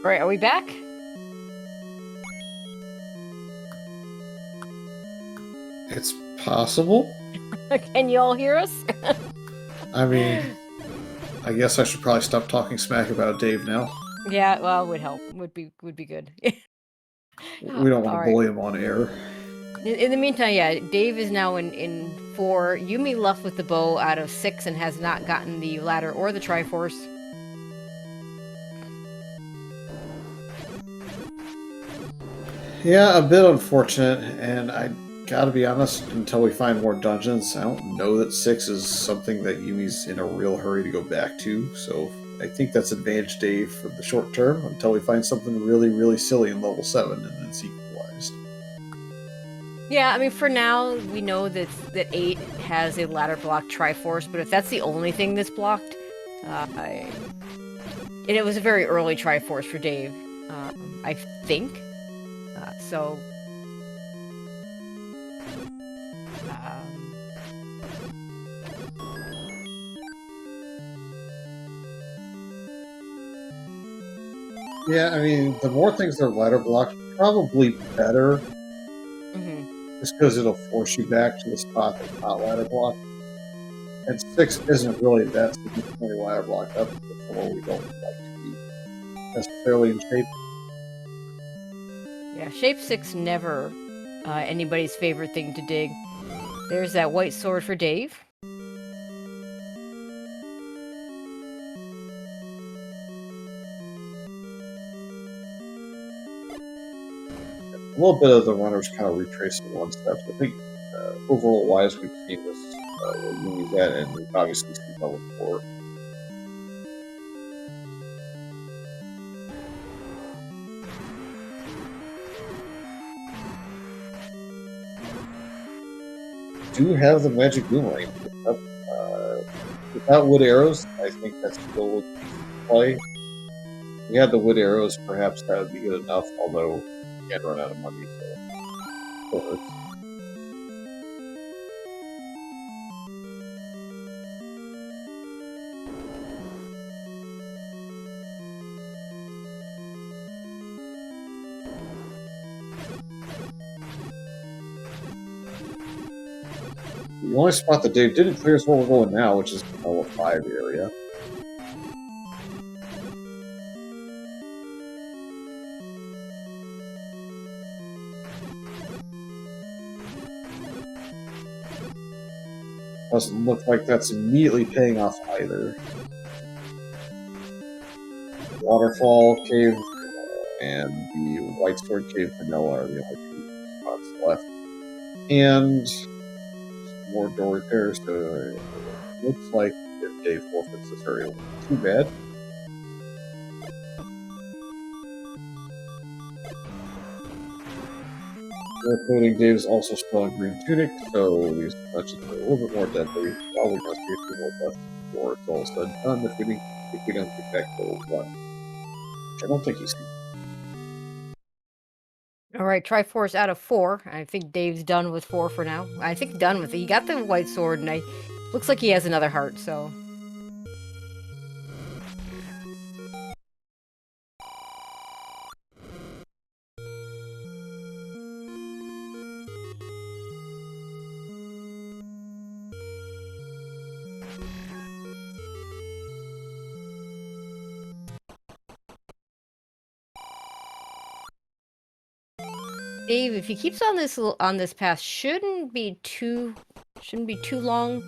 Alright, are we back? It's possible. Can you all hear us? I mean, I guess I should probably stop talking smack about Dave now. Yeah, well, would help. Would be good. We don't want to Alright. bully him on air. In the meantime, yeah, Dave is now in 4. Yumi left with the bow out of 6 and has not gotten the ladder or the Triforce. Yeah, a bit unfortunate, and I gotta be honest, until we find more dungeons, I don't know that 6 is something that Yumi's in a real hurry to go back to, so I think that's advantage Dave for the short term, until we find something really, really silly in level 7 and then it's equalized. Yeah, I mean, for now, we know that 8 has a ladder block Triforce, but if that's the only thing that's blocked, and it was a very early Triforce for Dave, I think. So, Yeah, I mean, the more things that are ladder blocked, probably better. Just because it'll force you back to the spot that's not ladder blocked. And 6 isn't really that significantly ladder blocked up to where we don't like to be necessarily in shape. yeah, Shape 6 never anybody's favorite thing to dig. There's that white sword for Dave. A little bit of the runners kind of retracing one step. I think overall wise, we've seen this where Yumi's at, and we've obviously seen level 4. Do have the magic boomerang picked up. Without wood arrows, I think that's still would play. If we had the wood arrows, perhaps that would be good enough, although we can't run out of money, so it still hurts. The only spot that Dave didn't clear is where we're going now, which is the level 5 area. Doesn't look like that's immediately paying off either. Waterfall Cave and the White Sword Cave Vanilla are the only 2 spots left. And more door repairs, so it looks like if Dave forfeits this area, it won't be too bad. Including Dave's also still in green tunic, so these touches are a little bit more deadly. While we must be a few more deaths before it's all said and done if we don't get back to 1. Which I don't think he's seen. All right, Triforce out of 4. I think Dave's done with 4 for now. I think done with it. He got the white sword, and looks like he has another heart, so... Dave, if he keeps on this path, shouldn't be too long.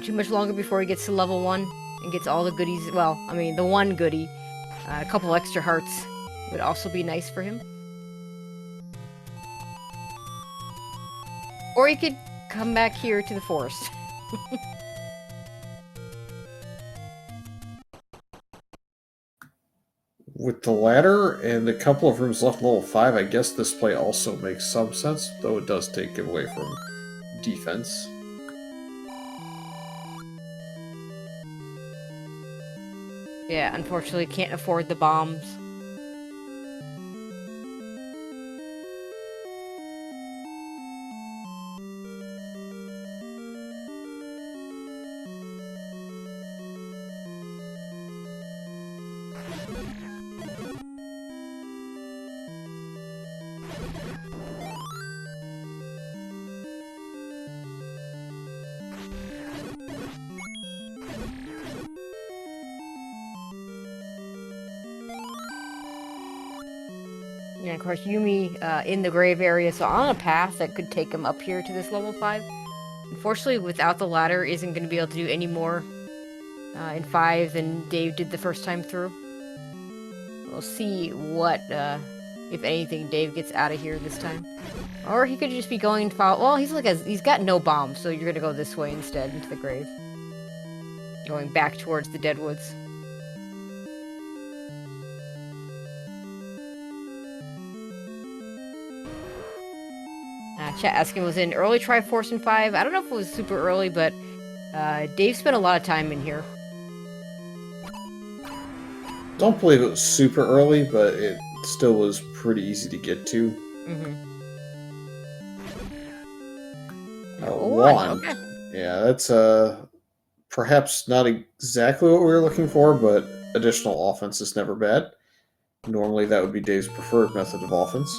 Too much longer before he gets to level 1 and gets all the goodies. Well, I mean, the one goodie, a couple extra hearts would also be nice for him. Or he could come back here to the forest. With the ladder and a couple of rooms left level 5, I guess this play also makes some sense, though it does take away from defense. Yeah, unfortunately can't afford the bombs. Yeah, of course, Yumi in the grave area, so on a path that could take him up here to this level 5. Unfortunately, without the ladder, isn't going to be able to do any more in 5 than Dave did the first time through. We'll see what, if anything, Dave gets out of here this time. Or he could just be going to follow. Well, he's got no bombs, so you're gonna go this way instead into the grave, going back towards the Deadwoods. Chat asking, was it an early Triforce in 5? I don't know if it was super early, but Dave spent a lot of time in here. Don't believe it was super early, but it still was pretty easy to get to. Wand. Okay. Yeah, that's perhaps not exactly what we were looking for, but additional offense is never bad. Normally that would be Dave's preferred method of offense.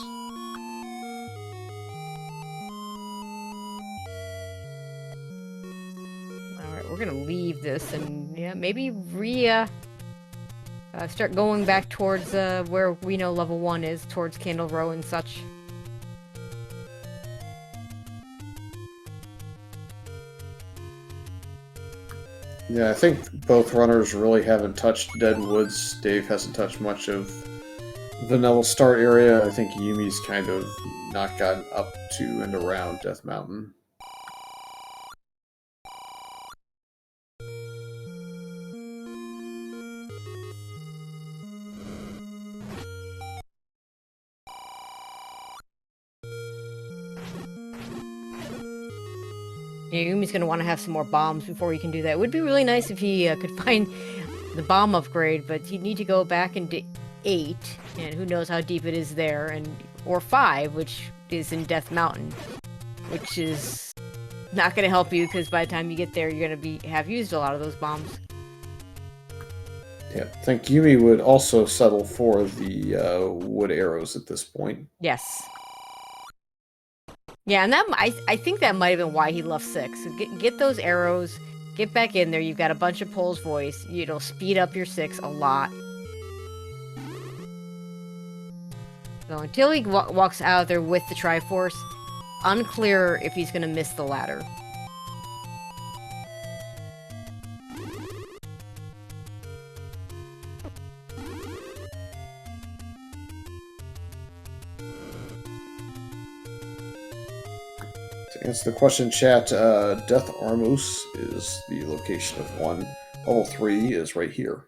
Alright, we're gonna leave this and maybe start going back towards where we know level 1 is, towards Candle Row and such. Yeah, I think both runners really haven't touched Deadwoods. Dave hasn't touched much of Vanilla Start area. I think Yumi's kind of not gotten up to and around Death Mountain. Yumi's going to want to have some more bombs before he can do that. It would be really nice if he could find the bomb upgrade, but he'd need to go back into 8, and who knows how deep it is there, or 5, which is in Death Mountain, which is not going to help you, because by the time you get there, you're going to have used a lot of those bombs. Yeah, I think Yumi would also settle for the wood arrows at this point. Yes. Yeah, and I think that might have been why he left 6. So get those arrows, get back in there. You've got a bunch of Pole's Voice. It'll speed up your 6 a lot. So until he walks out of there with the Triforce, unclear if he's going to miss the ladder. To answer the question, chat, Death Armos is the location of 1. Level 3 is right here.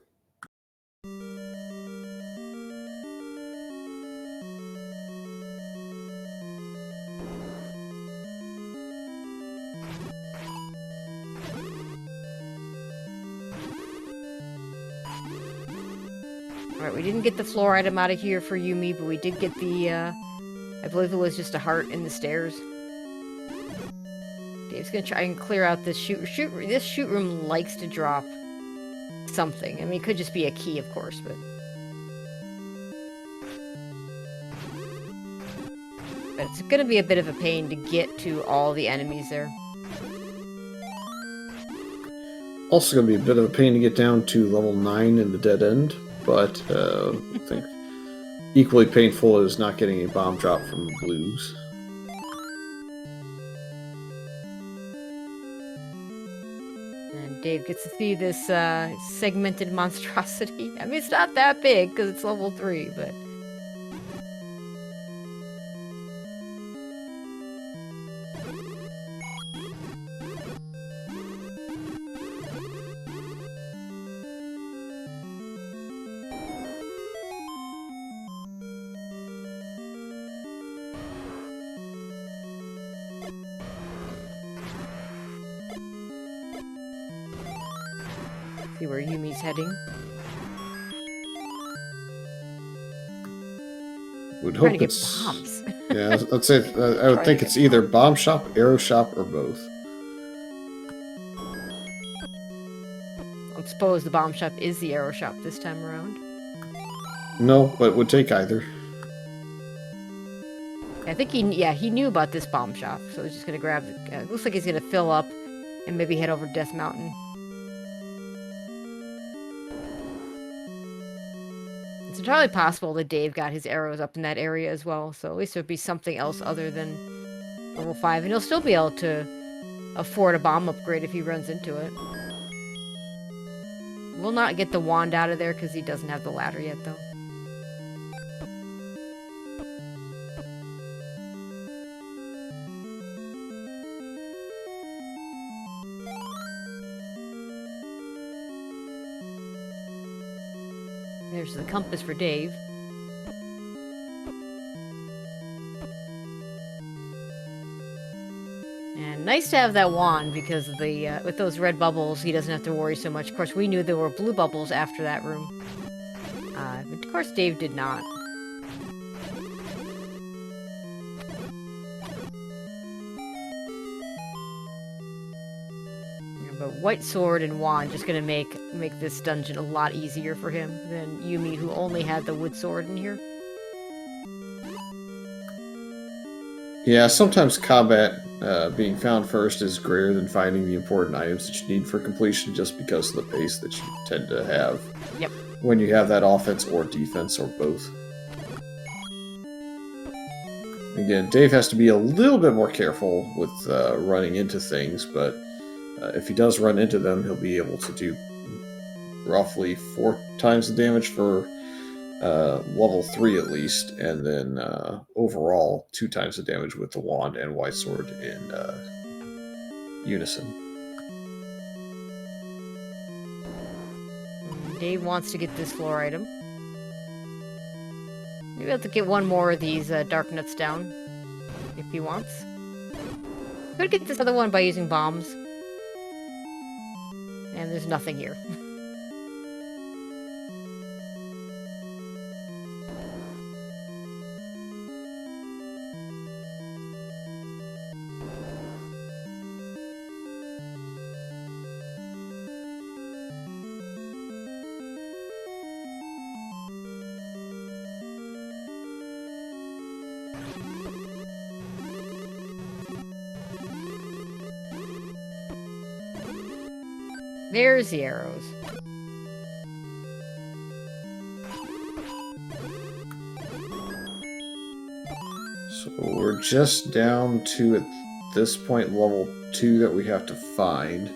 Alright, we didn't get the floor item out of here for Yumi, but we did get the, I believe it was just a heart in the stairs. Dave's gonna try and clear out this this shoot room likes to drop something. I mean, it could just be a key, of course, but it's gonna be a bit of a pain to get to all the enemies there. Also gonna be a bit of a pain to get down to level 9 in the dead end, but I think equally painful is not getting a bomb drop from the blues. Dave gets to see this segmented monstrosity. I mean, it's not that big because it's level 3, but see where Yumi's heading. Would hope Trying to it's get bombs. Yeah, I'd say I would think it's either bomb shop, arrow shop, or both. I suppose the bomb shop is the arrow shop this time around. No, but it would take either. I think he knew about this bomb shop, so he's just gonna grab the. Looks like he's gonna fill up and maybe head over to Death Mountain. It's entirely possible that Dave got his arrows up in that area as well, so at least there'd be something else other than level 5, and he'll still be able to afford a bomb upgrade if he runs into it. We'll not get the wand out of there because he doesn't have the ladder yet, though. There's the compass for Dave. And nice to have that wand because of the with those red bubbles, he doesn't have to worry so much. Of course, we knew there were blue bubbles after that room. But of course, Dave did not. But white sword and wand just gonna make this dungeon a lot easier for him than Yumi, who only had the wood sword in here. Yeah, sometimes combat being found first is greater than finding the important items that you need for completion, just because of the pace that you tend to have. Yep. When you have that offense or defense or both. Again, Dave has to be a little bit more careful with running into things, but if he does run into them, he'll be able to do roughly 4 times the damage for level 3 at least, and then overall 2 times the damage with the wand and white sword in unison. Dave wants to get this floor item. Maybe we'll have to get one more of these dark nuts down, if he wants. Could get this other one by using bombs. And there's nothing here. There's the arrows. So we're just down to, at this point, level 2 that we have to find.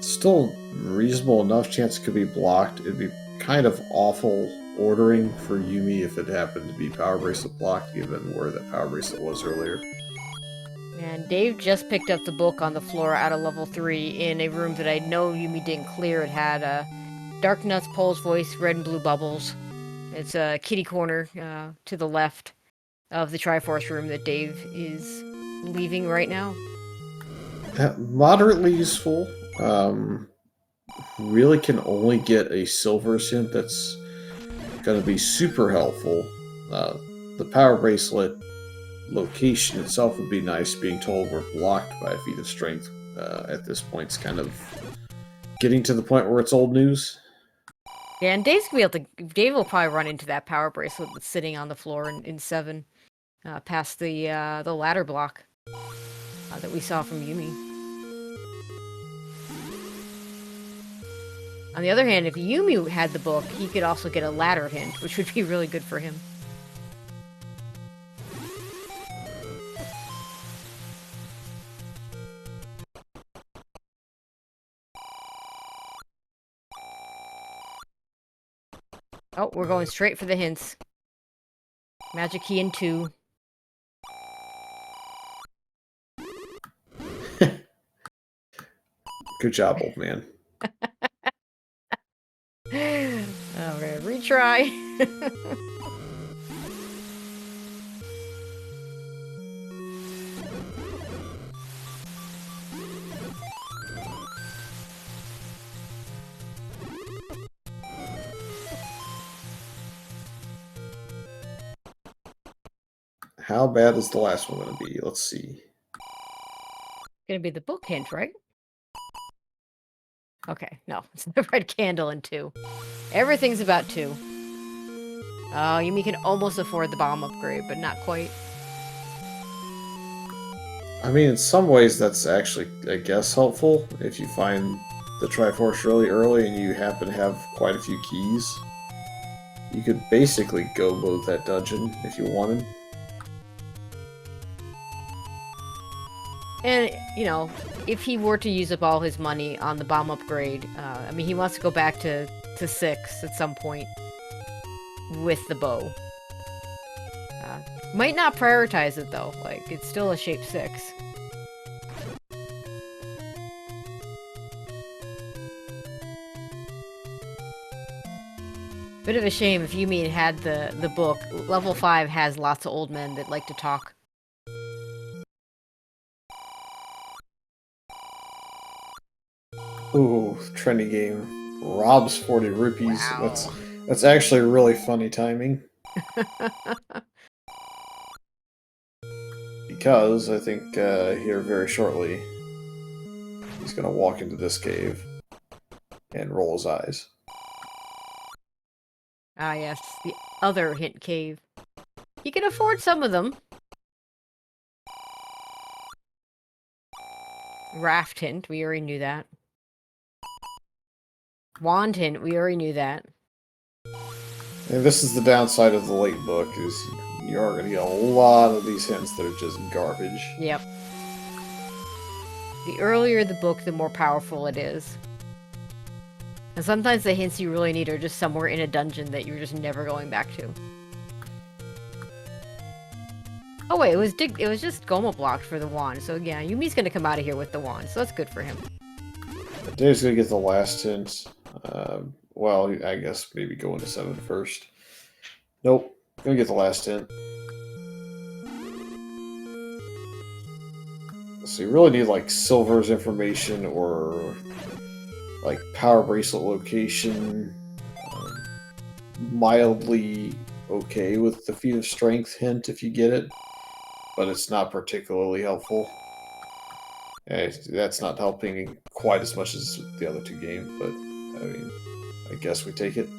Still reasonable enough chance it could be blocked. It'd be kind of awful ordering for Yumi if it happened to be Power Bracelet blocked, given where that Power Bracelet was earlier. And Dave just picked up the book on the floor out of level 3 in a room that I know Yumi didn't clear. It had Dark Nuts, Pole's Voice, red and blue bubbles. It's a kitty corner to the left of the Triforce room that Dave is leaving right now. Moderately useful. Really can only get a silver synth that's going to be super helpful. The Power Bracelet location itself would be nice. Being told we're blocked by a feat of strength at this point is kind of getting to the point where it's old news. Yeah, and Dave's gonna be able to. Dave will probably run into that Power Bracelet that's sitting on the floor in 7, past the ladder block that we saw from Yumi. On the other hand, if Yumi had the book, he could also get a ladder hint, which would be really good for him. Oh, we're going straight for the hints. Magic key in 2. Good job, old man. Alright, retry. How bad is the last one going to be? Let's see. Gonna be the book hint, right? Okay, no, it's the red candle in 2. Everything's about 2. Oh, Yumi can almost afford the bomb upgrade, but not quite. I mean, in some ways, that's actually, I guess, helpful if you find the Triforce really early and you happen to have quite a few keys. You could basically go load that dungeon if you wanted. And, you know, if he were to use up all his money on the bomb upgrade, I mean, he wants to go back to 6 at some point with the bow. Might not prioritize it, though. Like, it's still a shape 6. Bit of a shame if Yumi had the book. Level 5 has lots of old men that like to talk. Ooh, trendy game. Rob's 40 rupees. Wow. That's actually really funny timing. Because I think here very shortly he's gonna walk into this cave and roll his eyes. Ah, yes, the other hint cave. You can afford some of them. Raft hint, we already knew that. Wand hint, we already knew that. And this is the downside of the late book, is you are going to get a lot of these hints that are just garbage. Yep. The earlier the book, the more powerful it is. And sometimes the hints you really need are just somewhere in a dungeon that you're just never going back to. Oh wait, it was just Goma blocked for the wand, so yeah, Yumi's gonna come out of here with the wand, so that's good for him. Dave's going to get the last hint. Well, I guess maybe go into 7 first. Nope, gonna get the last hint. So you really need like Silver's information or like power bracelet location. Mildly okay with the feat of strength hint if you get it, but it's not particularly helpful. That's not helping quite as much as the other two games, but I mean, I guess we take it.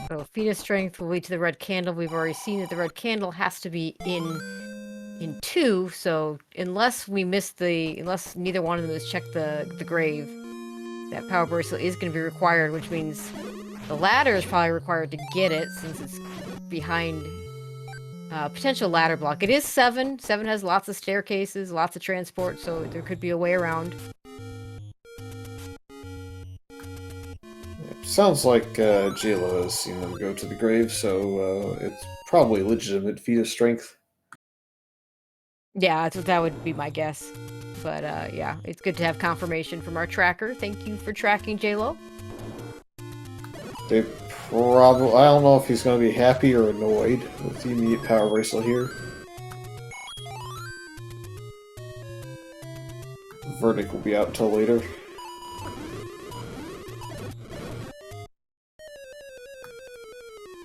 So feat of strength will lead to the red candle. We've already seen that the red candle has to be in 2, so unless neither one of them has checked the grave, that power bracelet is going to be required, which means the ladder is probably required to get it since it's behind potential ladder block. It is 7. 7 has lots of staircases, lots of transport, so there could be a way around. Sounds like JLo has seen them go to the grave, so it's probably a legitimate feat of strength. Yeah, that would be my guess. But yeah, it's good to have confirmation from our tracker. Thank you for tracking, JLo. They probably... I don't know if he's going to be happy or annoyed with the immediate power bracelet here. Verdict will be out until later.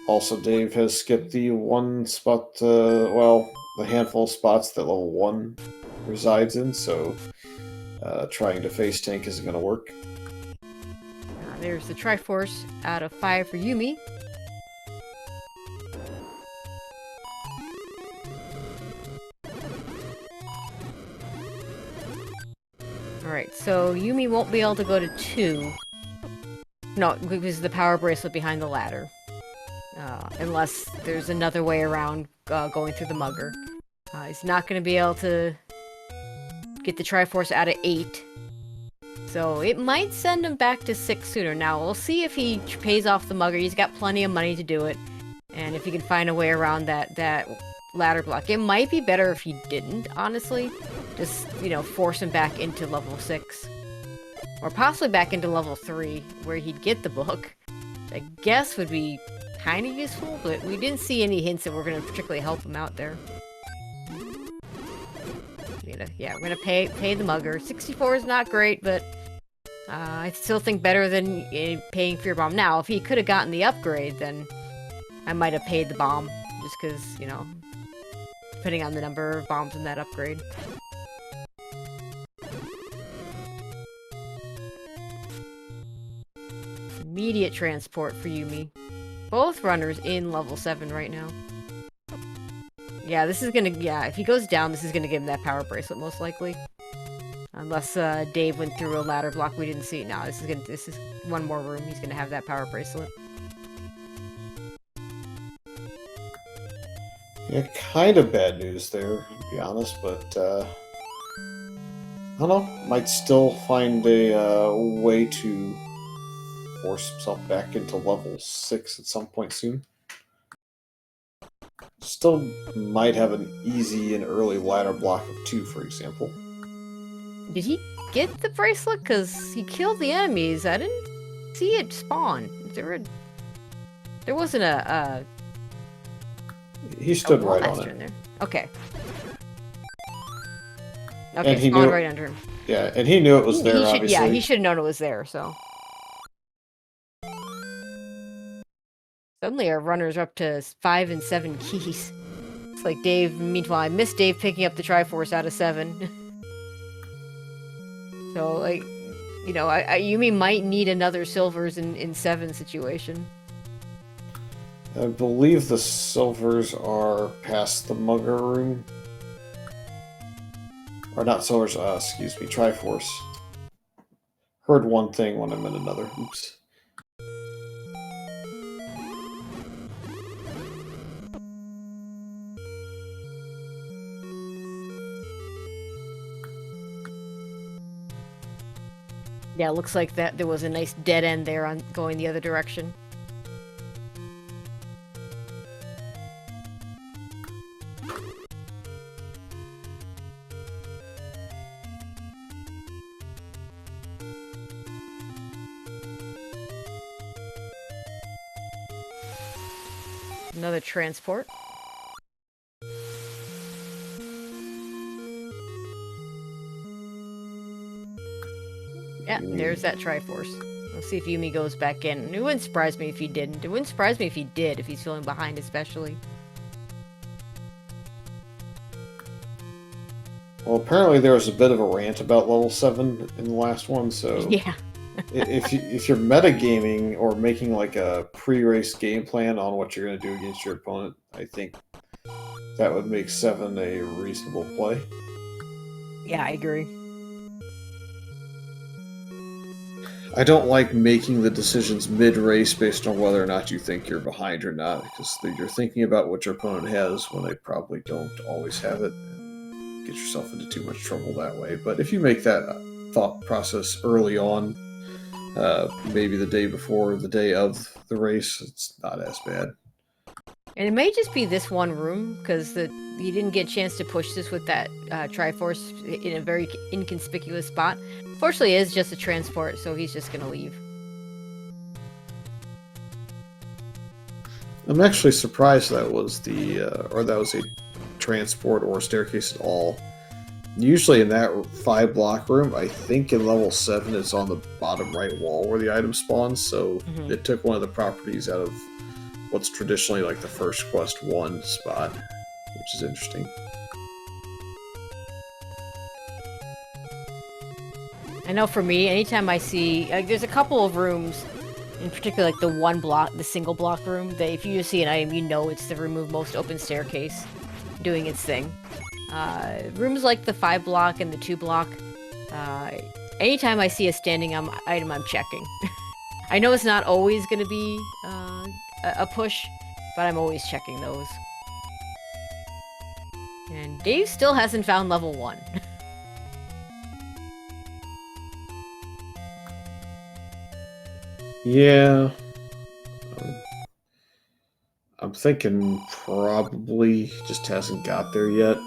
Also, Dave has skipped the one spot, well, the handful of spots that level 1 resides in, so trying to face tank isn't going to work. There's the Triforce out of 5 for Yumi. Alright, so Yumi won't be able to go to 2. No, because the power bracelet behind the ladder. Unless there's another way around going through the mugger. He's not going to be able to get the Triforce out of 8. So it might send him back to 6 sooner. Now, we'll see if he pays off the mugger. He's got plenty of money to do it. And if he can find a way around that ladder block. It might be better if he didn't, honestly. Just, you know, force him back into level 6. Or possibly back into level 3, where he'd get the book. Which I guess would be kind of useful, but we didn't see any hints that were going to particularly help him out there. Yeah, we're going to pay the mugger. 64 is not great, but I still think better than paying for your bomb. Now, if he could have gotten the upgrade, then I might have paid the bomb, just because, you know, depending on the number of bombs in that upgrade. Immediate transport for Yumi. Both runners in level 7 right now. Yeah, this is gonna... Yeah, if he goes down, this is gonna give him that power bracelet, most likely. Unless Dave went through a ladder block we didn't see. No, this is one more room. He's gonna have that power bracelet. Yeah, kind of bad news there, to be honest, but I don't know. Might still find a way to force himself back into level 6 at some point soon. Still might have an easy and early ladder block of 2, for example. Did he get the bracelet? Because he killed the enemies. I didn't see it spawn. There wasn't a He stood right on master it. in there. Okay. And Okay, he spawned knew- right under him. Yeah, and he knew it was there, He should, obviously. yeah, he should have known it was there, so. Suddenly our runners are up to 5 and 7 keys. It's like Dave, meanwhile, I missed Dave picking up the Triforce out of 7. So, like, you know, Yumi might need another silvers in 7 situation. I believe the silvers are past the Mugger room. Or not silvers, excuse me, Triforce. Heard one thing when I meant another. Oops. Yeah, it looks like that there was a nice dead end there on going the other direction. Another transport. Yeah, there's that Triforce. We'll see if Yumi goes back in. It wouldn't surprise me if he didn't. It wouldn't surprise me if he did, if he's feeling behind especially. Well, apparently there was a bit of a rant about level 7 in the last one, so... Yeah. if you're metagaming or making like a pre-race game plan on what you're going to do against your opponent, I think that would make 7 a reasonable play. Yeah, I agree. I don't like making the decisions mid-race based on whether or not you think you're behind or not, because you're thinking about what your opponent has when they probably don't always have it, and get yourself into too much trouble that way. But if you make that thought process early on, maybe the day before, the day of the race, it's not as bad. And it may just be this one room, because you didn't get a chance to push this with that Triforce in a very inconspicuous spot. Fortunately, it is just a transport, so he's just going to leave. I'm actually surprised that was that was a transport or staircase at all. Usually in that 5-block room, I think in level 7 it's on the bottom right wall where the item spawns, so it took one of the properties out of what's traditionally like the first quest 1 spot, which is interesting. I know for me, anytime I see, like, there's a couple of rooms, in particular, like the single block room, that if you just see an item, you know it's the remove most open staircase doing its thing. Rooms like the 5-block and the 2-block, anytime I see a standing item, I'm checking. I know it's not always going to be a push, but I'm always checking those. And Dave still hasn't found level 1. Yeah. I'm thinking probably just hasn't got there yet.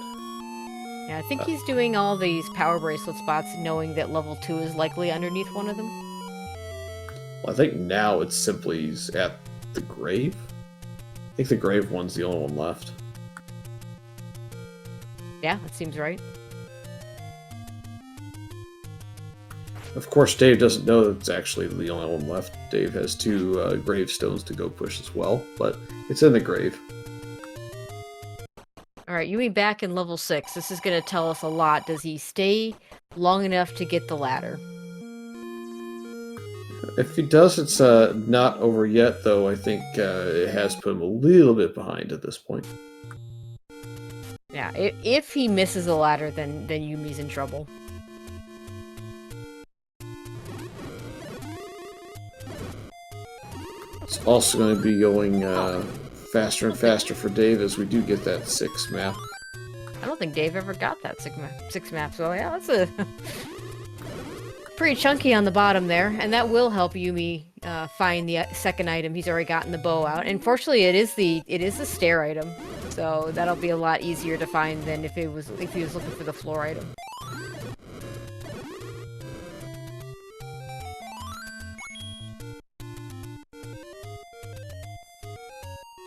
Yeah, I think he's doing all these power bracelet spots knowing that level 2 is likely underneath one of them. Well, I think now it's simply at the grave. I think the grave one's the only one left. Yeah, that seems right. Of course, Dave doesn't know that it's actually the only one left. Dave has 2 gravestones to go push as well, but it's in the grave. Alright, Yumi back in level 6. This is going to tell us a lot. Does he stay long enough to get the ladder? If he does, it's not over yet, though. I think it has put him a little bit behind at this point. Yeah, if he misses the ladder, then Yumi's in trouble. It's also going to be going faster and faster for Dave as we do get that 6 map. I don't think Dave ever got that six map, so yeah, that's a pretty chunky on the bottom there, and that will help Yumi find the second item. He's already gotten the bow out, and fortunately, it is the stair item, so that'll be a lot easier to find than if he was looking for the floor item.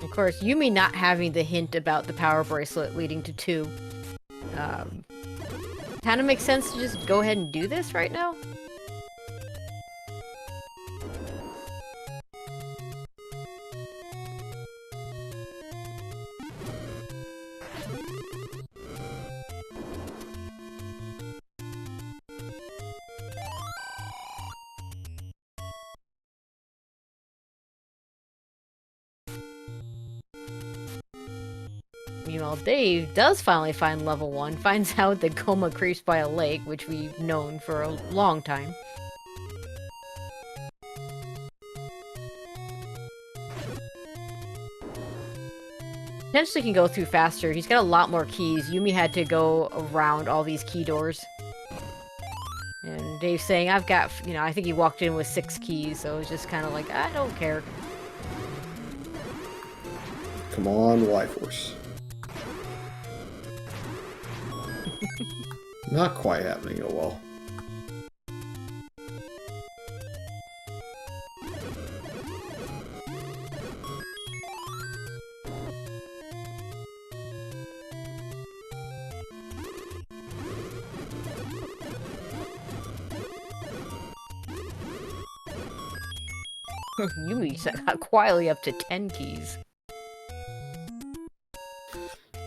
Of course, Yumi not having the hint about the power bracelet leading to 2 kind of makes sense to just go ahead and do this right now. Meanwhile, Dave does finally find level 1, finds out that Goma creeps by a lake, which we've known for a long time. Potentially can go through faster. He's got a lot more keys. Yumi had to go around all these key doors. And Dave's saying, I've got, I think he walked in with 6 keys, so it's just kind of like, I don't care. Come on, Y-Force. Not quite happening, oh well. Yumi got quietly up to 10 keys.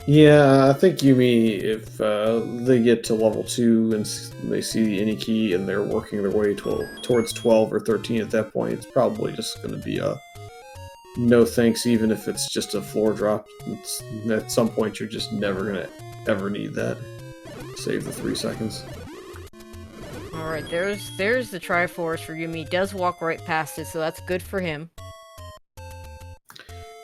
Yeah, I think Yumi, if they get to level 2 and they see any key and they're working their way towards 12 or 13 at that point, it's probably just going to be a no thanks, even if it's just a floor drop. At some point, you're just never going to ever need that. Save the 3 seconds. Alright, there's the Triforce for Yumi. He does walk right past it, so that's good for him.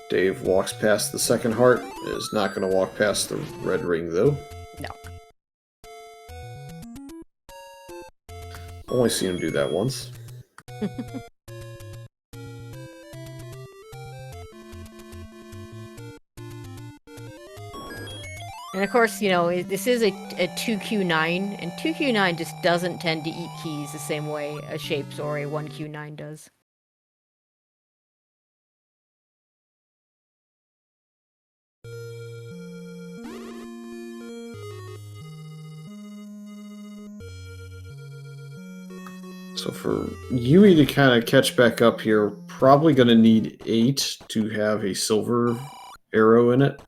Dave walks past the second heart, is not going to walk past the red ring, though. No. Only seen him do that once. And of course, this is a 2Q9, and 2Q9 just doesn't tend to eat keys the same way a Shapes or a 1Q9 does. So for Yumi to kind of catch back up here, probably going to need 8 to have a silver arrow in it.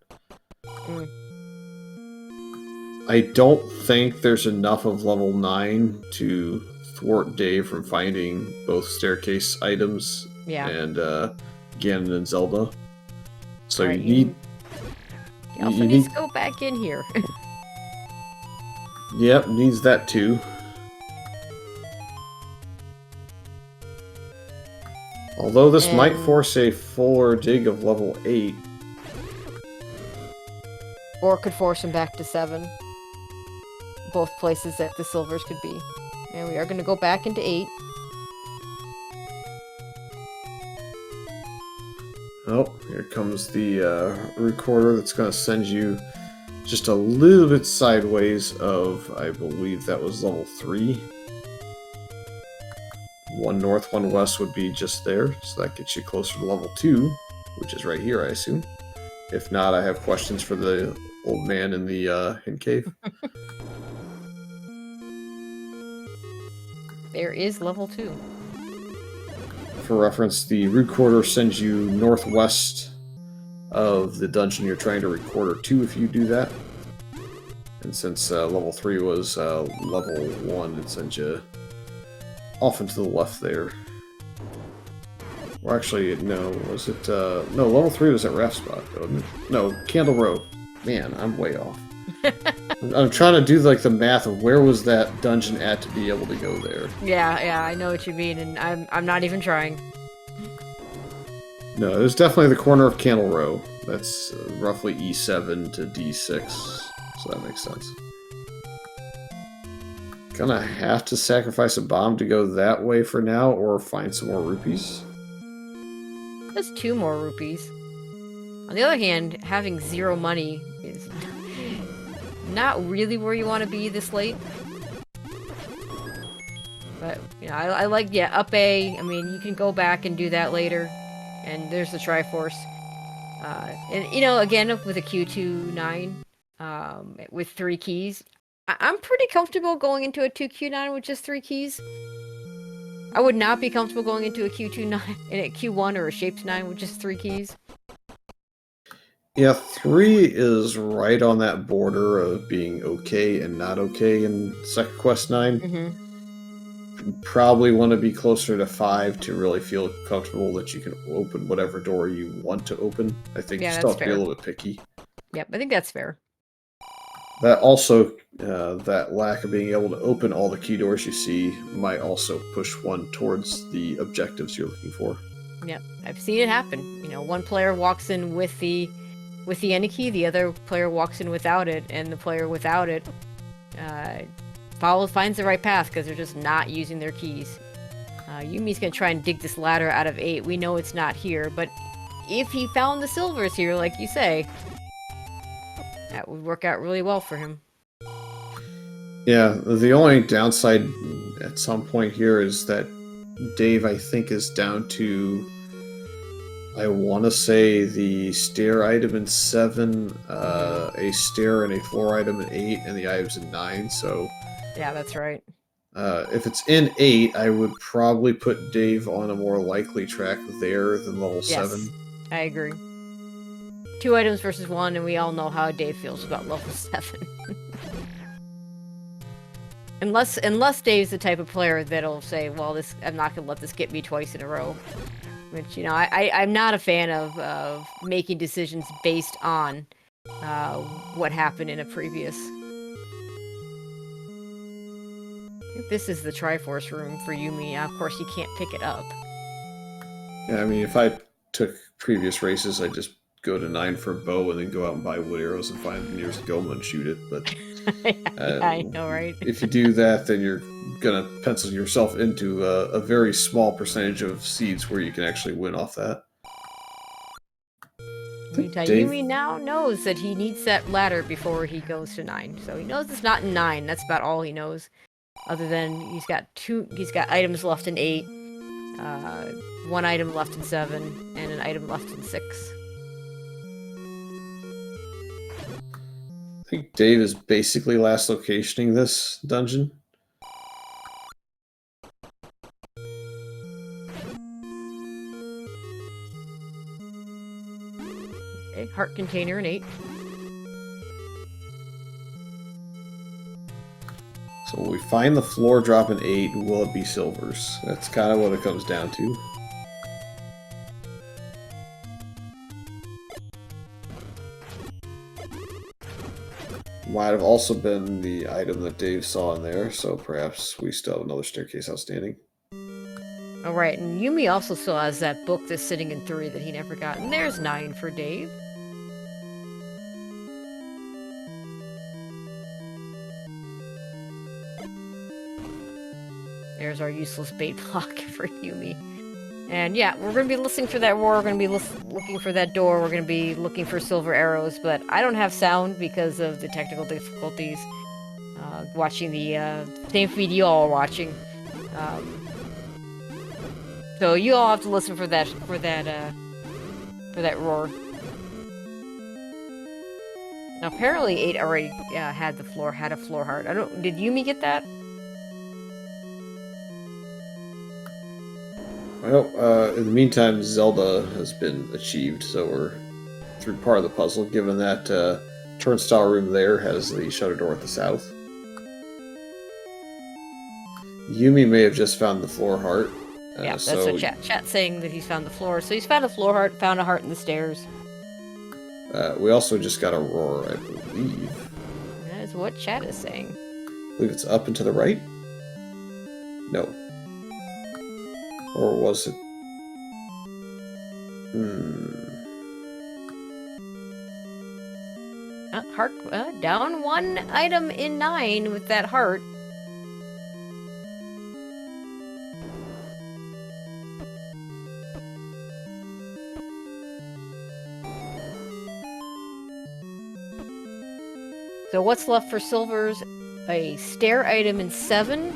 Mm. I don't think there's enough of level 9 to thwart Dave from finding both staircase items and Ganon and Zelda. So right, you need... He also needs to go back in here. Yep, needs that too. Although this might force a fuller dig of level 8. Or it could force him back to 7. Both places that the silvers could be. And we are going to go back into 8. Oh, here comes the recorder that's going to send you just a little bit sideways of, I believe that was level 3. 1 north, 1 west would be just there, so that gets you closer to level 2, which is right here, I assume. If not, I have questions for the old man in the hidden cave. There is level 2. For reference, the recorder sends you northwest of the dungeon you're trying to recorder to if you do that. And since level 3 was level 1, it sends you off and to the left there. Or actually, no, was it... no, level 3 was at Raft Spot, wasn't it? No, Candle Row. Man, I'm way off. I'm trying to do like the math of where was that dungeon at to be able to go there. Yeah, I know what you mean, and I'm not even trying. No, it was definitely the corner of Candle Row. That's roughly E7 to D6, so that makes sense. Gonna have to sacrifice a bomb to go that way for now, or find some more rupees. Just 2 more rupees. On the other hand, having 0 money is not really where you want to be this late. But, you know, I like, yeah, up A. I mean, you can go back and do that later. And there's the Triforce. And, you know, again, with a Q2-9, with 3 keys, I'm pretty comfortable going into a 2Q9 with just 3 keys. I would not be comfortable going into a Q2-9 and a Q1 or a Shaped 9 with just 3 keys. Yeah, 3 is right on that border of being okay and not okay in Second Quest 9. Mm-hmm. Probably want to be closer to 5 to really feel comfortable that you can open whatever door you want to open. I think you still have to be a little bit picky. Yep, I think that's fair. That also, that lack of being able to open all the key doors you see might also push one towards the objectives you're looking for. Yep, I've seen it happen. You know, one player walks in with the any key, the other player walks in without it, and the player without it finds the right path because they're just not using their keys. Yumi's gonna try and dig this ladder out of 8. We know it's not here, but if he found the silvers here, like you say, that would work out really well for him. Yeah, the only downside at some point here is that Dave, I think, is down to, I want to say, the stair item in 7, a stair and a floor item in 8, and the items in 9, so... Yeah, that's right. If it's in 8, I would probably put Dave on a more likely track there than level 7. I agree. 2 items versus 1, and we all know how Dave feels about level 7. Unless Dave's the type of player that'll say, well, I'm not going to let this get me twice in a row. Which, you know, I'm not a fan of making decisions based on what happened in a previous. I think this is the Triforce room for Yumi. Now, of course, you can't pick it up. Yeah, I mean, if I took previous races, I'd just go to 9 for a bow and then go out and buy wood arrows and find the nearest Goma and shoot it, but... I know, right? If you do that, then you're gonna pencil yourself into a very small percentage of seeds where you can actually win off that. Yumi now knows that he needs that ladder before he goes to 9. So he knows it's not in 9. That's about all he knows. Other than he's got items left in 8, 1 item left in 7, and an item left in 6. I think Dave is basically last locationing this dungeon. Okay, heart container in 8. So we find the floor drop in 8, will it be silvers? That's kind of what it comes down to. Might have also been the item that Dave saw in there, so perhaps we still have another staircase outstanding. Alright, and Yumi also still has that book that's sitting in 3 that he never got. And there's 9 for Dave. There's our useless bait block for Yumi. And yeah, we're going to be listening for that roar, we're going to be looking for that door, we're going to be looking for silver arrows, but I don't have sound because of the technical difficulties. Watching the same feed you all are watching. So you all have to listen for that roar. Now apparently 8 already had a floor heart. Did Yumi get that? Well, in the meantime, Zelda has been achieved, so we're through part of the puzzle, given that turnstile room there has the shutter door at the south. Yumi may have just found the floor heart. Yeah, that's what chat's saying, that he's found the floor. So he's found a floor heart, found a heart in the stairs. We also just got a roar, I believe. That is what chat is saying. I believe it's up and to the right? No. Or was it? Heart down 1 item in 9 with that heart. So what's left for silvers? A stair item in 7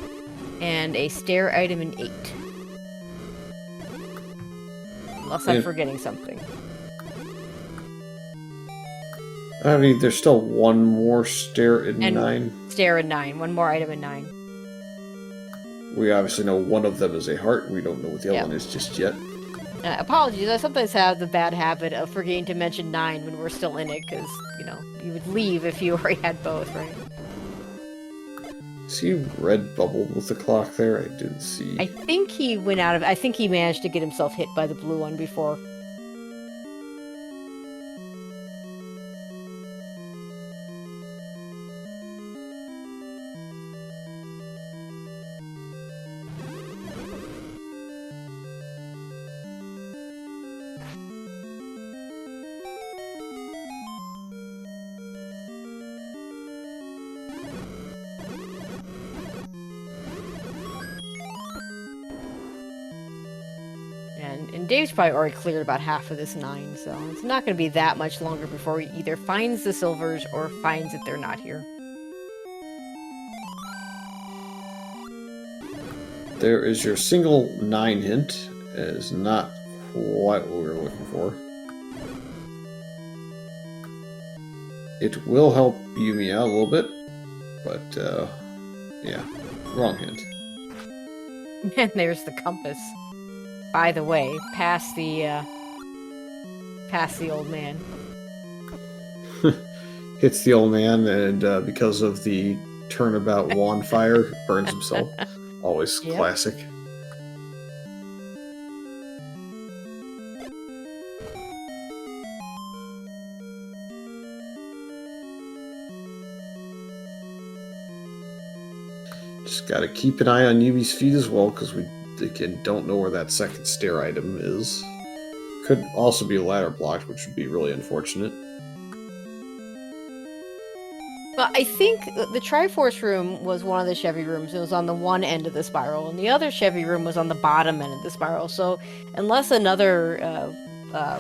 and a stair item in 8. Unless I'm forgetting something. I mean, there's still one more stair in 9. Stair in 9. One more item in 9. We obviously know one of them is a heart. We don't know what the other one is just yet. Apologies, I sometimes have the bad habit of forgetting to mention 9 when we're still in it, because, you know, you would leave if you already had both, right? See red bubbled with the clock there? I didn't see. I think he went out of... I think he managed to get himself hit by the blue one before. And Dave's probably already cleared about half of this 9, so it's not going to be that much longer before he either finds the silvers or finds that they're not here. There is your single 9 hint. It is not quite what we were looking for. It will help Yumi out a little bit, but yeah, wrong hint. And there's the compass. By the way, past the old man. Hits the old man, and because of the turnabout wand fire, burns himself. Always classic. Just gotta keep an eye on Yumi's feet as well, because we again don't know where that second stair item is. Could also be ladder blocked, which would be really unfortunate. Well, I think the Triforce room was one of the Chevy rooms. It was on the one end of the spiral, and the other Chevy room was on the bottom end of the spiral. So unless another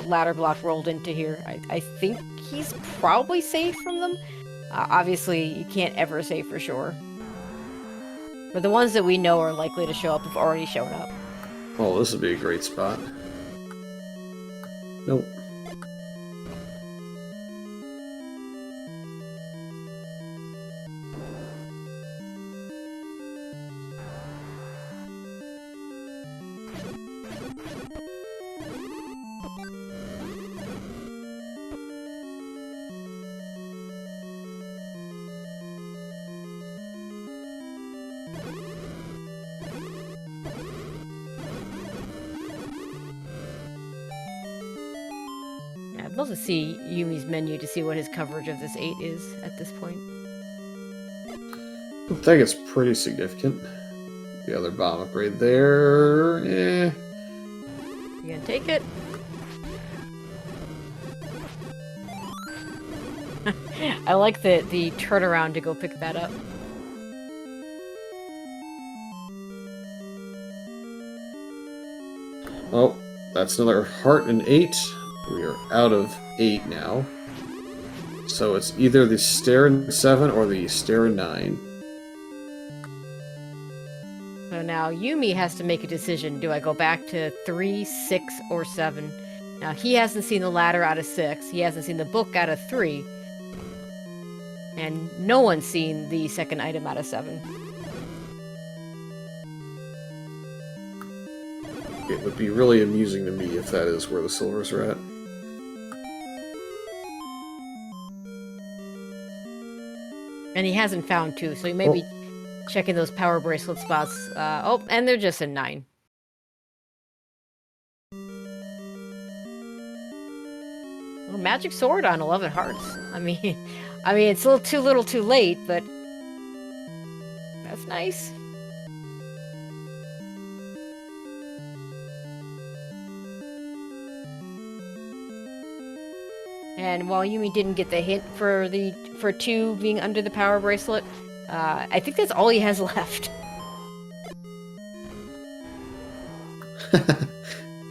ladder block rolled into here, I think he's probably safe from them. Obviously, you can't ever say for sure. But the ones that we know are likely to show up have already shown up. Oh, this would be a great spot. Nope. I'd love to see Yumi's menu to see what his coverage of this 8 is at this point. I think it's pretty significant. The other bomb upgrade there, You gonna take it? I like the turnaround to go pick that up. Oh, that's another heart and 8. We are out of 8 now. So it's either the stair in 7 or the stair in 9. So now Yumi has to make a decision. Do I go back to 3, 6, or 7? Now he hasn't seen the ladder out of 6. He hasn't seen the book out of 3. And no one's seen the second item out of 7. It would be really amusing to me if that is where the silvers are at. And he hasn't found 2, so he may be checking those power bracelet spots. Oh, and they're just in 9. Well, magic sword on 11 hearts. I mean, it's a little too late, but that's nice. And while Yumi didn't get the hint for 2 being under the power bracelet, I think that's all he has left.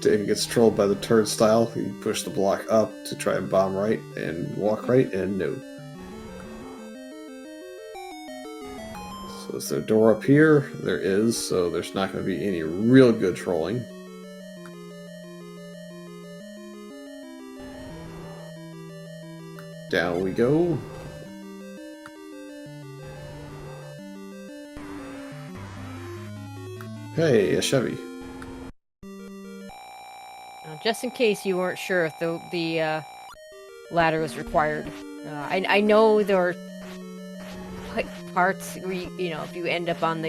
Dave gets trolled by the turnstile. He pushed the block up to try and bomb right and walk right, and no. So is there a door up here? There is, so there's not going to be any real good trolling. Down we go. Hey, a Chevy. Just in case you weren't sure if the ladder was required. I know there are parts where, you know, if you end up on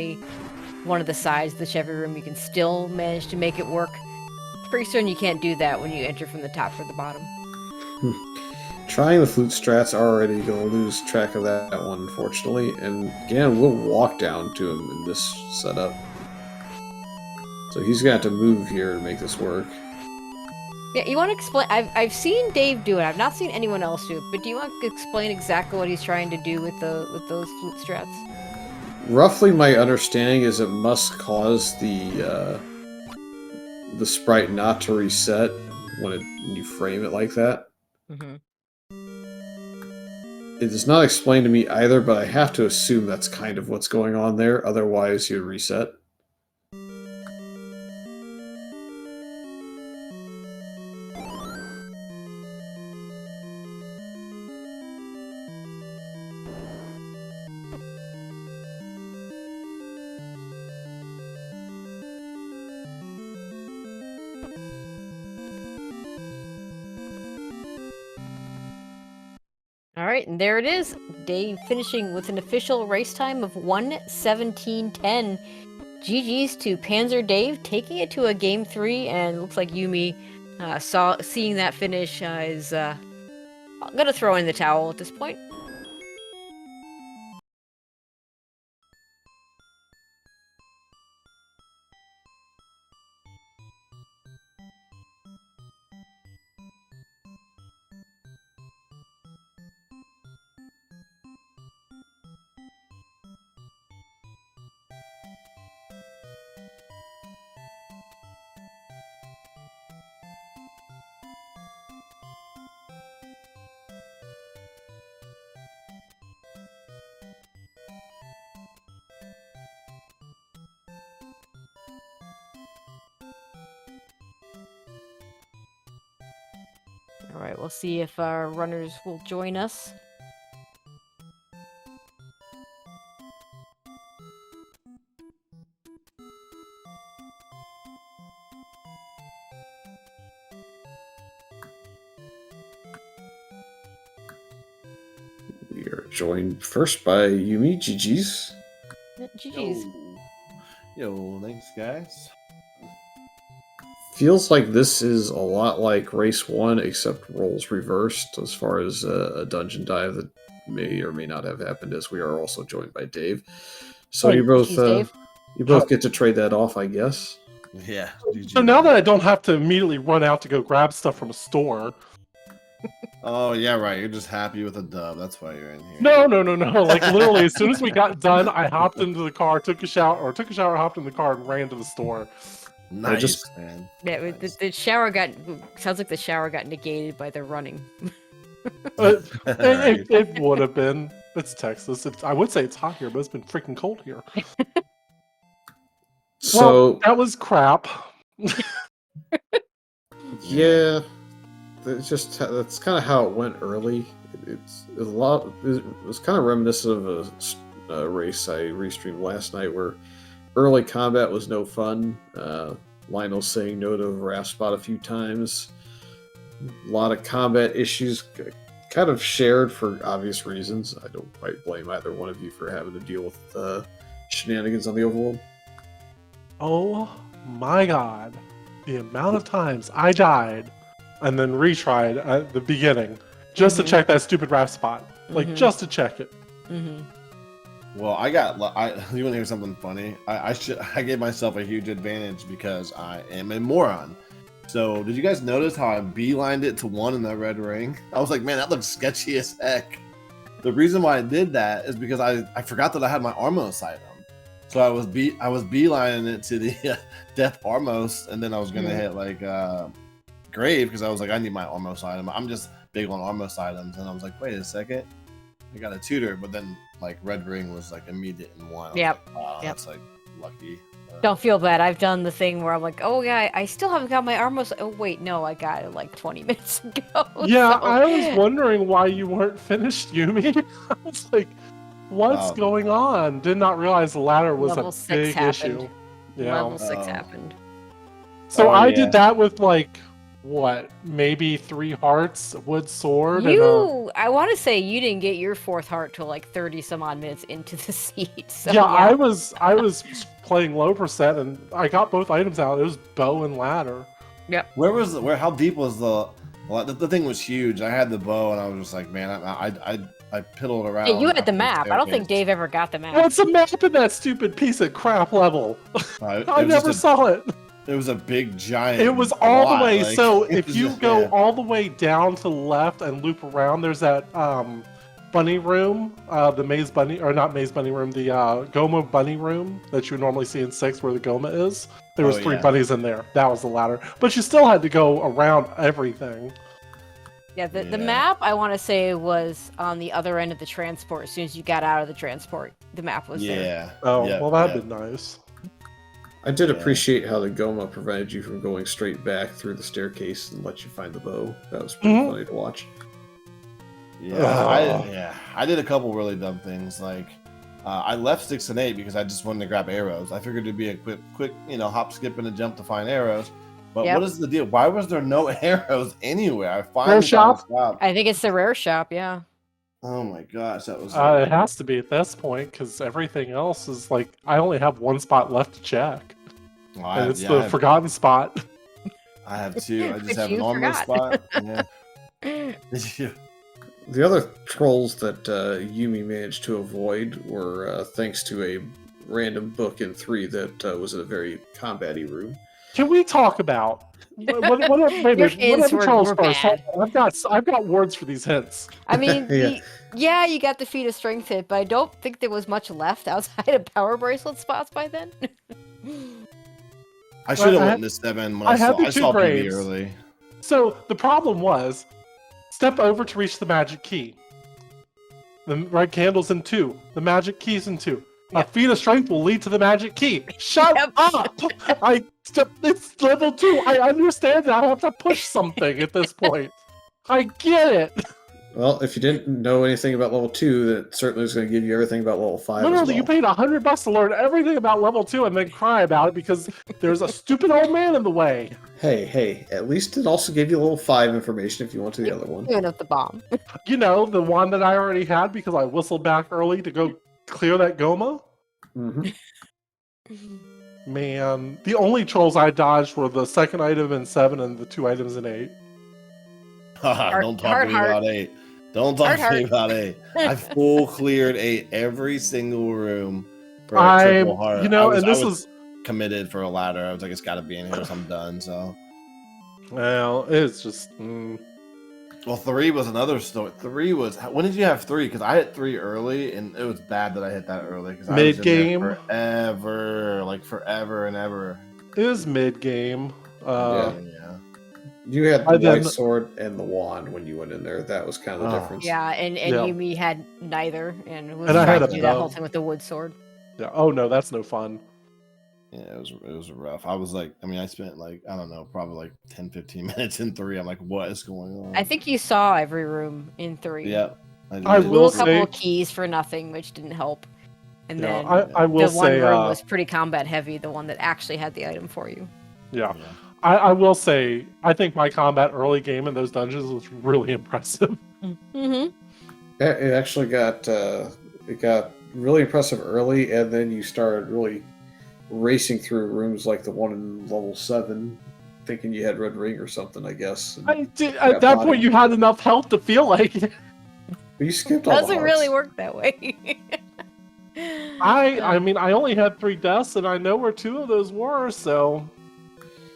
one of the sides of the Chevy room, you can still manage to make it work. Pretty soon you can't do that when you enter from the top or the bottom. Trying the flute strats already going to lose track of that one, unfortunately. And again, we'll walk down to him in this setup. So he's going to have to move here to make this work. Yeah, you want to explain? I've seen Dave do it. I've not seen anyone else do it. But do you want to explain exactly what he's trying to do with those flute strats? Roughly, my understanding is it must cause the sprite not to reset when you frame it like that. Mm-hmm. It is not explained to me either, but I have to assume that's kind of what's going on there. Otherwise, you'd reset. Alright, and there it is. Dave finishing with an official race time of 1:17:10. GG's to PanzerDave, taking it to a Game 3, and looks like Yumi, seeing that finish, is gonna throw in the towel at this point. Alright, we'll see if our runners will join us. We are joined first by Yumi. GG's. GG's. Yo, thanks, guys. Feels like this is a lot like Race 1, except roles reversed as far as a dungeon dive that may or may not have happened, as we are also joined by Dave. So Hey, you both Dave. you both get to trade that off, I guess. Yeah. So now that I don't have to immediately run out to go grab stuff from a store. Oh, yeah, right. You're just happy with a dub. That's why you're in here. No. Like literally, as soon as we got done, I hopped into the car, took a shower, hopped in the car, and ran to the store. Nice, man. Yeah, Nice. the shower sounds like the shower got negated by the running. It would have been. It's Texas. I would say it's hot here, but it's been freaking cold here. So Well, that was crap. yeah, that's kind of how it went early. It was kind of reminiscent of a race I restreamed last night where early combat was no fun. Lionel saying no to Raft Spot a few times. A lot of combat issues, kind of shared for obvious reasons. I don't quite blame either one of you for having to deal with shenanigans on the overworld. Oh my god. The amount of times I died and then retried at the beginning just to check that stupid raft spot. Like, just to check it. Well, you want to hear something funny? I gave myself a huge advantage because I am a moron. So, did you guys notice how I beelined it to 1 in that red ring? I was like, man, that looks sketchy as heck. The reason why I did that is because I forgot that I had my Armos item. So I was beelining it to the Death Armos, and then I was gonna hit like Grave because I was like, I need my Armos item. I'm just big on Armos items, and I was like, wait a second, I got a tutor, but then like red ring was like immediate in 1. Yep. Like, wow, that's like lucky. Don't feel bad. I've done the thing where I'm like, oh yeah, I still haven't got my Armos. Oh wait, no, I got it like 20 minutes ago. Yeah, so- I was wondering why you weren't finished, Yumi. I was like, what's going on? Did not realize the ladder was Level a 6 big happened. issue. Yeah. Level 6 happened. So Oh, I yeah. did that with like, what, maybe 3 hearts, a wood sword, and I want to say you didn't get your 4th heart till like 30 some odd minutes into the seat. So, yeah, I was playing low percent, and I got both items out. It was bow and ladder. How deep was the thing was huge. I had the bow, and I was just like, man, I piddled around. Hey, you had the up map. I don't think staircase. Dave ever got the map. What's a map in that stupid piece of crap level? It I was never just saw it. It was a big giant. It was all the lot, way. like, So it if was you just- go yeah. all the way down to the left and loop around, there's that bunny room, the maze bunny, or not maze bunny room, the Goma bunny room that you would normally see in 6 where the Goma is. There was 3 yeah. bunnies in there. That was the ladder. But you still had to go around everything. Yeah, the Yeah. map, I want to say, was on the other end of the transport. As soon as you got out of the transport, the map was there. Yeah. Oh, yeah, well, that'd yeah. be nice. I did Yeah. appreciate how the Goma prevented you from going straight back through the staircase and let you find the bow. That was pretty funny to watch. Yeah, I did a couple really dumb things. Like, I left 6 and 8 because I just wanted to grab arrows. I figured it'd be a quick, hop, skip, and a jump to find arrows. But Yep. what is the deal? Why was there no arrows anywhere? I finally Rare found a shop? shop. I think it's the rare shop, yeah. Oh my gosh, that was. It has to be at this point because everything else is like, I only have 1 spot left to check. Well, And it's the forgotten spot. I have 2. I Which just have an you armor forgot. spot. Yeah. The other trolls that Yumi managed to avoid were thanks to a random book in 3 that was in a very combat-y room. Can we talk about what Your hints were trolls first? bad. I've got words for these hints. I mean, Yeah. you got the feat of strength hit, but I don't think there was much left outside of power bracelet spots by then. I should have I went to 7 when I I had saw the I 2 saw PB grades. early. So the problem was, step over to reach the magic key. The red candle's in 2. The magic key's in 2. A Yep. feat of strength will lead to the magic key. Shut Yep. up! It's level 2. I understand that I have to push something at this point. I get it. Well, if you didn't know anything about level 2, that certainly is going to give you everything about level 5 Literally, as well. you paid $100 to learn everything about level 2 and then cry about it because there's a stupid old man in the way. Hey, at least it also gave you level 5 information if you went to the other one. Even up the bomb. You know, the one that I already had because I whistled back early to go clear that Goma. hmm Man, the only trolls I dodged were the second item in 7 and the 2 items in 8. Don't talk to me about 8. Don't talk to me about 8. I full cleared 8 every single room for a triple heart. You know, I and this was is committed for a ladder. I was like, it's got to be in here, so I'm done. So, well, it's just. well, 3 was another story. 3 was when did you have 3? Because I hit 3 early, and it was bad that I hit that early. Because Mid-game? forever, like forever and ever. It is mid game. Yeah. You had the white sword and the wand when you went in there. That was kind of the difference. Yeah, and Yumi had neither, and was And I trying had to a do that bow. whole thing with the wood sword. Yeah. Oh no, that's no fun. Yeah, it was rough. I was like, I spent like, I don't know, probably like 10, 15 minutes in 3. I'm like, what is going on? I think you saw every room in 3. Yeah. I You will blew a say- couple of keys for nothing, which didn't help. And Yeah, then I will the one say. room was pretty combat heavy, the one that actually had the item for you. Yeah. I will say, I think my combat early game in those dungeons was really impressive. Mm-hmm. It actually got really impressive early, and then you started really racing through rooms like the one in level 7, thinking you had red ring or something, I guess. At that body. point, you had enough health to feel like it. But you skipped all the Doesn't hearts. really work that way. I mean, I only had 3 deaths, and I know where 2 of those were, so.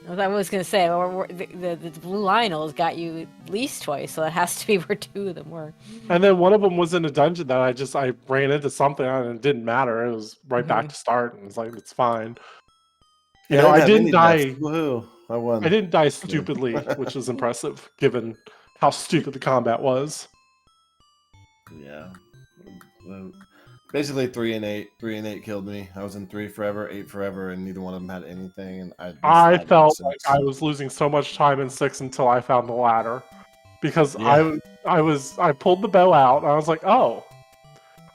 I was gonna say, the blue Lionel's got you at least twice, so it has to be where 2 of them were. And then one of them was in a dungeon that I ran into something and it didn't matter. It was right back to start, and it's like it's fine. You know, I didn't die. Woohoo! I won. I didn't die stupidly, which is impressive given how stupid the combat was. Yeah. Basically 3 and 8. 3 and 8 killed me. I was in 3 forever, 8 forever, and neither one of them had anything. And I felt like I was losing so much time in 6 until I found the ladder, because I pulled the bow out and I was like, oh,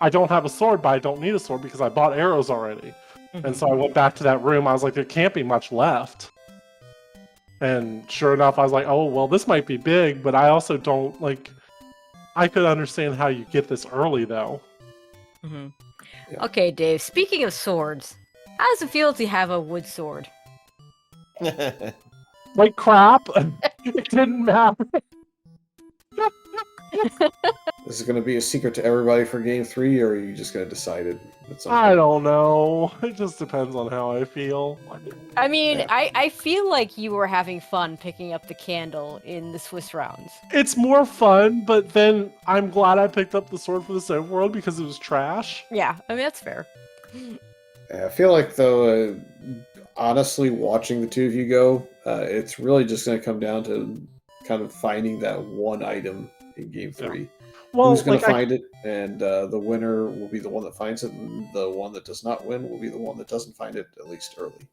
I don't have a sword, but I don't need a sword because I bought arrows already. And so I went back to that room. I was like, there can't be much left. And sure enough, I was like, oh, well, this might be big, but I also don't like. I could understand how you get this early though. Yeah. Okay, Dave, speaking of swords, how does it feel to have a wood sword? Like crap. It didn't matter. Is it going to be a secret to everybody for game 3, or are you just going to decide it? I don't know. It just depends on how I feel. I mean, I feel like you were having fun picking up the candle in the Swiss rounds. It's more fun, but then I'm glad I picked up the sword for this overworld because it was trash. Yeah, I mean, that's fair. I feel like, though, honestly, watching the 2 of you go, it's really just going to come down to kind of finding that one item in game 3. Yeah. Well, who's going to find it, and the winner will be the one that finds it, and the one that does not win will be the one that doesn't find it, at least early.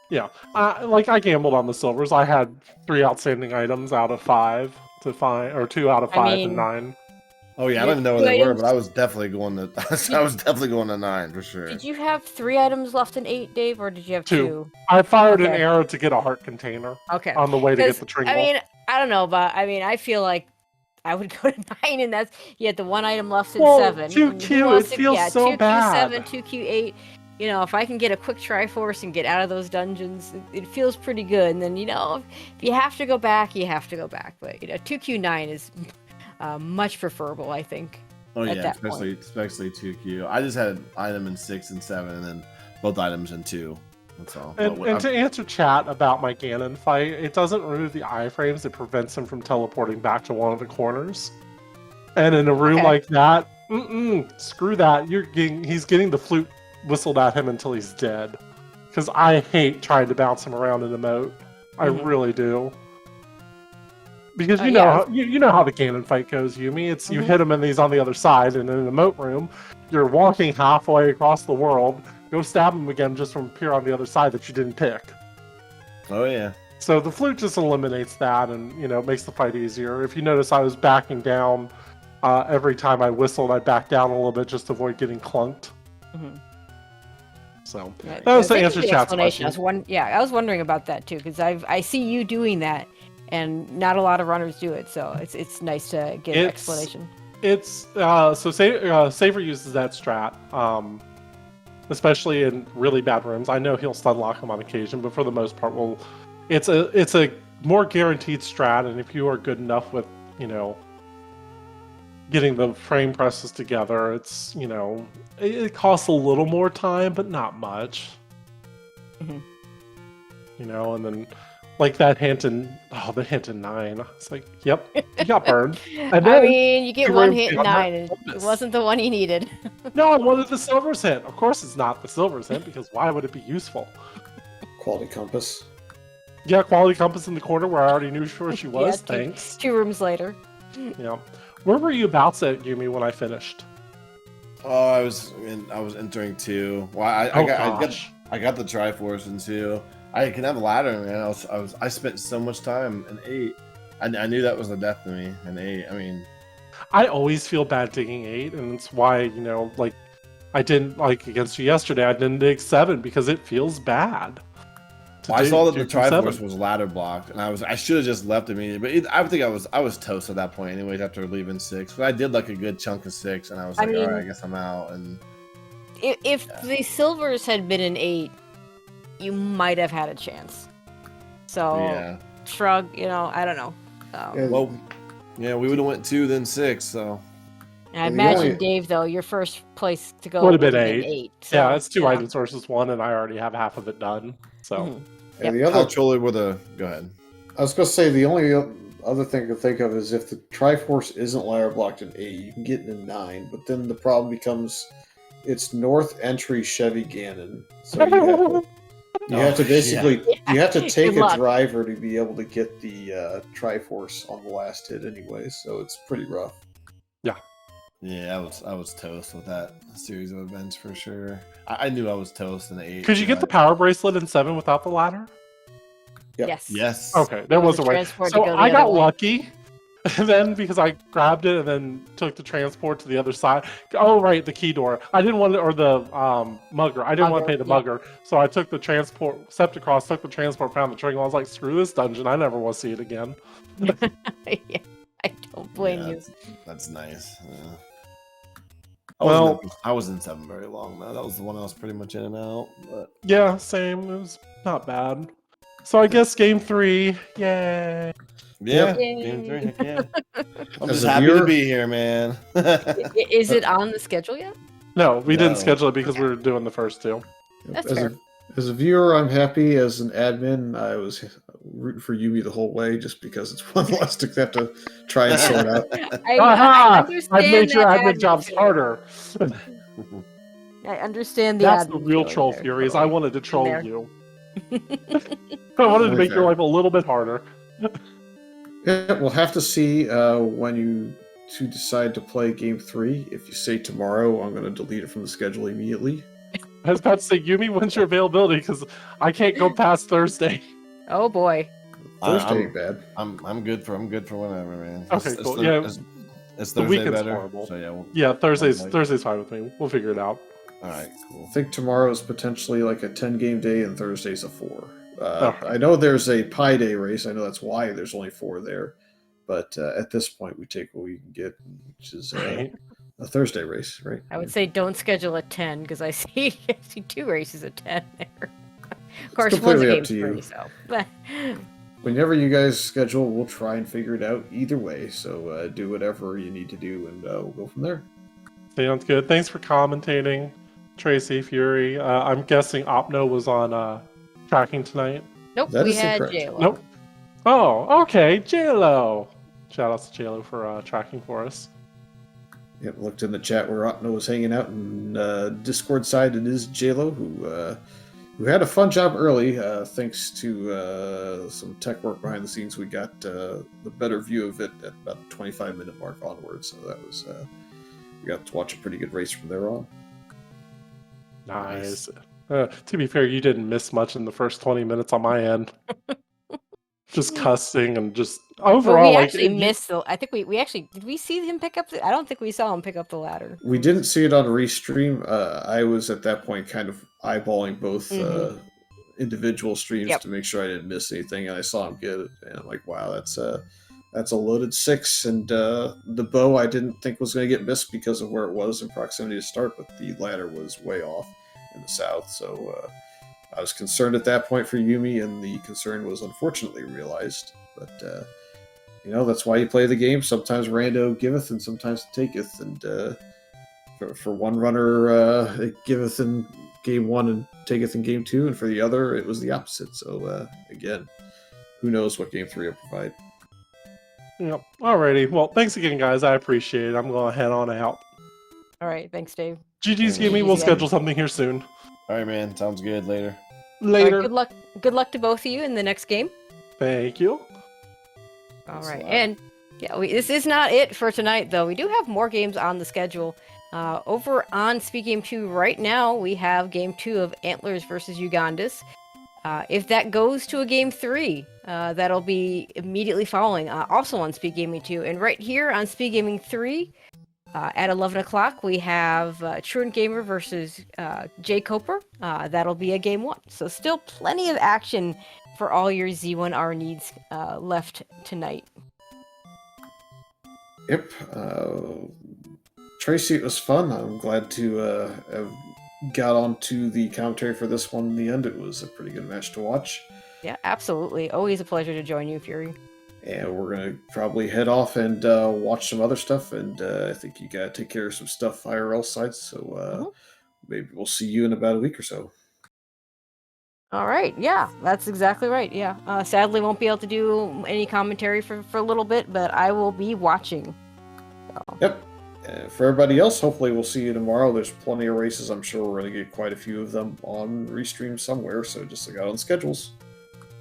Yeah, like I gambled on the silvers. I had 3 outstanding items out of 5 to find, or 2 out of 5 and 9. Oh yeah, I don't even know what they were, but I was definitely going to. I was definitely going to 9 for sure. Did you have 3 items left in 8, Dave, or did you have 2? I fired an arrow to get a heart container. Okay. On the way to get the tringle. I mean, I don't know, but I mean, I feel like I would go to 9, and that's you had the 1 item left in 7. 2Q, it feels so bad. 2Q7, 2Q8. You know, if I can get a quick Triforce and get out of those dungeons, it feels pretty good. And then, you know, if you have to go back, you have to go back. But, you know, 2Q9 is much preferable, I think. Oh, yeah, especially 2Q. I just had an item in 6 and 7, and then both items in 2. That's all. And to answer chat about my Ganon fight, it doesn't remove the iframes. It prevents him from teleporting back to one of the corners. And in a room like that, screw that. He's getting the flute whistled at him until he's dead. Because I hate trying to bounce him around in the moat. I really do. Because you know how the Ganon fight goes, Yumi. It's you hit him and he's on the other side, and in the moat room, you're walking halfway across the world. Go stab him again just from appear on the other side that you didn't pick. Oh yeah. So the flute just eliminates that, and you know makes the fight easier. If you notice, I was backing down every time I whistled. I backed down a little bit just to avoid getting clunked. So that was the answer to chat's question. I was wondering about that too, because I see you doing that, and not a lot of runners do it. So it's nice to get an explanation. It's so Saver uses that strat. Especially in really bad rooms. I know he'll stun lock him on occasion, but for the most part, it's a more guaranteed strat. And if you are good enough with, you know, getting the frame presses together, it's, you know, it costs a little more time, but not much. You know, and then like that hint in the hint in 9. It's like, yep, you got burned. And then, I mean, you get 1 hit in 9, and it wasn't the one you needed. No, I wanted the silver's hint. Of course it's not the silver's hint, because why would it be useful? Quality compass. Yeah, quality compass in the corner where I already knew where she was. Thanks. 2 rooms later. Yeah. Where were you about at, Yumi, when I finished? Oh, I was entering 2. Well, I got the Triforce in 2. I can have a ladder, man. I spent so much time in 8. I knew that was the death to me in 8. I mean, I always feel bad digging 8, and it's why, you know, like I didn't like against you yesterday. I didn't dig 7 because it feels bad. I saw that the Triforce was ladder blocked, and I should have just left immediately. But I think I was toast at that point, anyways. After leaving 6, but I did like a good chunk of 6, and I was like, all right, I guess I'm out. And if the silvers had been in 8. You might have had a chance. So shrug, you know, I don't know. Well, yeah, we would have went 2 then 6. So and I imagine Dave, though, your first place to go would have been 8. So, yeah, it's 2 item sources 1, and I already have half of it done. So And Yep. the How other, trolly were the? Go ahead. I was going to say, the only other thing I can think of is if the Triforce isn't ladder blocked in 8, you can get it in 9, but then the problem becomes it's North Entry Chevy Gannon. So you have to basically you have to take Good a luck. driver to be able to get the Triforce on the last hit anyway, so it's pretty rough. Yeah, I was toast with that series of events for sure. I knew I was toast in the 8. Could you get the power bracelet in 7 without the ladder? Yep. Yes. Yes. Okay, there was a way. Transport to So go the I other got way. lucky. And then because I grabbed it and then took the transport to the other side. Oh right, the key door. I didn't want to, or the mugger. I didn't want to pay the mugger, so I took the transport, stepped across, took the transport, found the trigger. I was like, screw this dungeon. I never want to see it again. Yeah, I don't blame you. That's nice. Yeah. Well, I was in 7 very long though. That was the one I was pretty much in and out. But yeah, same. It was not bad. So I guess game 3. Yay! yeah, Yay. game 3. Heck yeah. I'm As just a happy viewer- to be here, man. Is it on the schedule yet? No, we didn't No. schedule it because we were doing the first 2. That's As fair. as a viewer, I'm happy. As an admin, I was rooting for Yumi the whole way just because it's one less to have to try and sort out. I Aha! understand I've made your that admin jobs fear. harder. I understand the That's the admin real feeling troll there, fury. Is I totally. wanted to troll there. you. I wanted to Only make your fair. life a little bit harder. Yeah, we'll have to see when you two decide to play game 3. If you say tomorrow, I'm going to delete it from the schedule immediately. I was about to say, Yumi, when's your availability? Because I can't go past Thursday. Oh boy. Thursday ain't bad. I'm good for whenever, man. Okay, cool. Yeah, it's the Thursday weekend's better. horrible. So yeah, Yeah, Thursday's like- fine with me. We'll figure it out. all right, cool. I think tomorrow is potentially like a 10-game day and Thursday's a 4. Okay. I know there's a Pi Day race. I know that's why there's only 4 there. But at this point, we take what we can get, which is Right. a Thursday race, right? I would say don't schedule at 10 because I see 2 races at 10 there. Of course, one's a completely up game to you. 3, so. Whenever you guys schedule, we'll try and figure it out either way. So do whatever you need to do, and we'll go from there. Sounds good. Thanks for commentating, Tracy Fury. I'm guessing Opno was on tracking tonight. Nope, That we is had incorrect. JLo. Nope. Oh, okay. JLo. Shout out to JLo for tracking for us. Yep, looked in the chat where Otno was hanging out, and Discord side it is JLo, who had a fun job early. Thanks to some tech work behind the scenes, we got the better view of it at about the 25-minute mark onwards. So that was we got to watch a pretty good race from there on. Nice. To be fair, you didn't miss much in the first 20 minutes on my end. Just cussing and just Well, overall, we like actually missed the. I think we actually did. We see him pick up. I don't think we saw him pick up the ladder. We didn't see it on a restream. I was at that point kind of eyeballing both individual streams Yep. to make sure I didn't miss anything, and I saw him get it, and I'm like, wow, that's a loaded 6, and the bow I didn't think was going to get missed because of where it was in proximity to start, but the ladder was way off in the south, so I was concerned at that point for Yumi, and the concern was unfortunately realized. But that's why you play the game. Sometimes rando giveth, and sometimes it taketh. And for one runner, it giveth in game 1 and taketh in game 2, and for the other, it was the opposite. So again, who knows what game 3 will provide? Yep. Alrighty. Well, thanks again, guys. I appreciate it. I'm going to head on out. All right, thanks, Dave. GG's, Gimme. We'll schedule something here soon. All right, man. Sounds good. Later. All right, Later. good luck. Good luck to both of you in the next game. Thank you. All Thanks a right, lot. and yeah, this is not it for tonight, though. We do have more games on the schedule. Over on Speed Game 2 right now, we have Game 2 of Antlers versus Ugandis. If that goes to a Game 3, that'll be immediately following, also on Speed Gaming 2. And right here on Speed Gaming 3, at 11 o'clock, we have Truant Gamer versus Jay Coper. That'll be a Game 1. So still plenty of action for all your Z1R needs left tonight. Yep. Tracy, it was fun. I'm glad to have got onto the commentary for this one in the end. It was a pretty good match to watch. Yeah, absolutely. Always a pleasure to join you, Fury. And we're going to probably head off and watch some other stuff. And I think you got to take care of some stuff IRL sites. So maybe we'll see you in about a week or so. All right. Yeah, that's exactly right. Yeah. Sadly, won't be able to do any commentary for a little bit, but I will be watching. So. Yep. For everybody else, hopefully we'll see you tomorrow. There's plenty of races. I'm sure we're going to get quite a few of them on Restream somewhere, so just look out on schedules.